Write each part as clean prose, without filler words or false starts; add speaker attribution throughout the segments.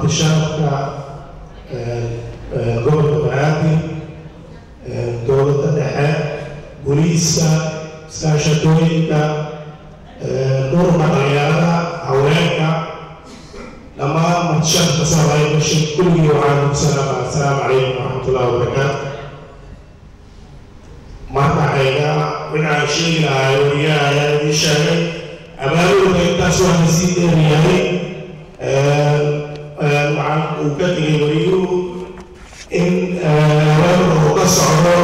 Speaker 1: martishaadka gobolka banaadir dowladda dhexe booliiska iskaashatooyinka dhurka dhalinyarada haweenka dhammaan martishaadka soomaaliya bashay kulligii waxaan ku salaama assalaamu calaykum waraxmatullahi wabarakaatu marka ayga winaan sheegi lahay wariyaha ayaa idin sheegay abaabulka intaas waxaa sii dheeryahay waxaan uu ka tegay wariyuhu in abaabulka uu ka socdo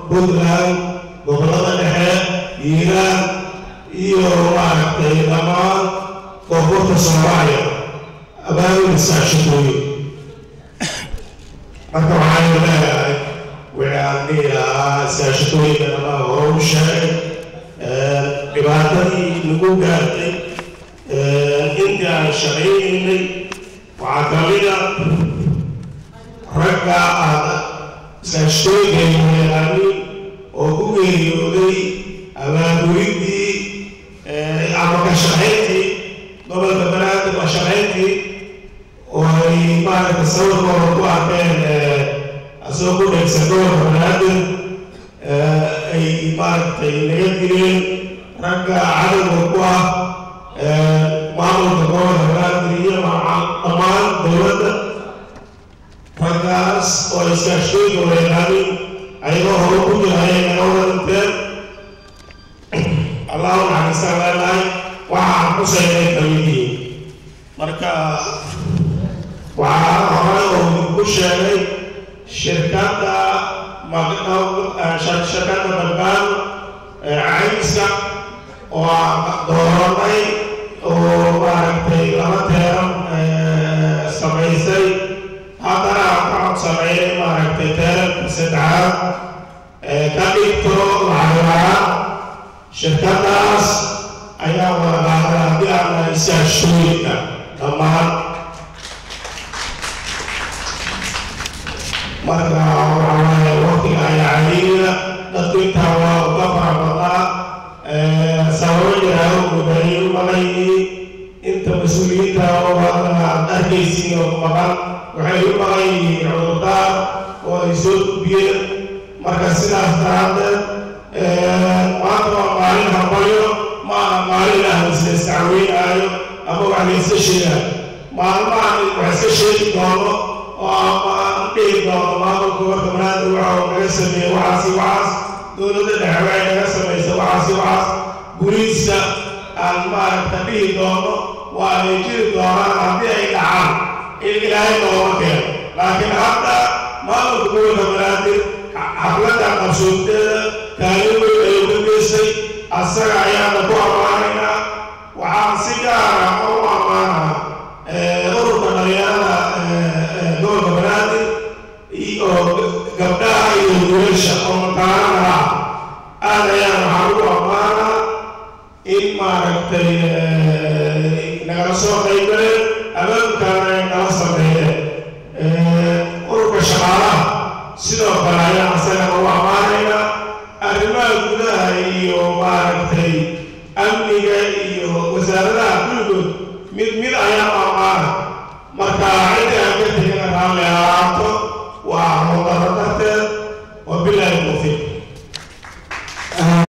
Speaker 1: puntland gobollada dhexe hiiraan iyo maaragtay dhammaan koonfurta soomaaliya abaabul iskaashatooyin marka waxaan leeyahay waxaan dhihi lahaa iskaashatooyinka dhammaan hore u sheegay dhibaatadii nagu gaartay intii aan shaqaynaynay waxaa kamida ragga iskaashatooyinka yaqaaniin oo ku geeriyooday abaabulidii ama ka shaqayntii gobolka banaadir ka shaqayntii oo ay maaragta sawirkooda ku arkeen asagoo ku dhegsan gobolka banaadir ay maaragtay naga dileen ragga cadowga ku ah maamulka gobolka banaadir iyo dhammaan dowladda raggaas oo iskaashatooyinka wayaqaanin ayagoo hore ku jira ayay naga wadanteen allahu naxariistaan leenahay waxaan xusaynay kamidyihiin marka waxaa hore oo ku sheegay shirkadda balbaan caymiska oo dooranay oo maaragtay laba teeran samaysay haddana waxaan sameeyay maaragtay teeranka saddexaad ka dhigto lacag shirkadaas ayaa wadaqaaday haddii aan iskaashatooyinka dhammaan marka waxawaaye waqtiga ayaa caliila dadku intaa waa uga farabadaa sababo jiraaho mudaniin maqayni inta mas-uuliyiinta oo hadda aad arkaysiin oo maqan waxay u maqan yihiin cudurdaar oo ay soo gudbiyeen marka sidaas daraaddeed maanta waa maalin hambalyo ma aha maalin ah isla iscaweynayo ama wax layska sheegayo maalmahan wax iska sheegi doono oo ama aan dhihi doono maamulka gobolka banaadir waxa uu naga sameeyey waxaasi waxaas dowladda dhexe waxay naga samaysa waxaasi waxaas booliiska aan maaragta dhihi doono waa ay jiri doonaan haddii ay dhacaan in ilaahay nooma keeno laakiin hadda maamulka gobolka banaadir xafladda qabsoonteeda kaalin weyn ayuu ka geystay asaga ayaana ku ammaanaynaa waxaan si gaara u ammaanaa ururka dhalinyarada gobolka banaadir iyo gabdhaha iyo wiilasha oo mataanana ah aad ayaan waxaan ugu ammaanaa in maaragtay nagala soo qaybgaleen abaabulkaana ay nala sameeyeen ururka shaqaalaha sidoo kale ayaan asagana ugu ammaanaynaa arrimaha gudaha iyo maaragtay amniga iyo wasaaradaha kulligood mid ayaan ammaana marka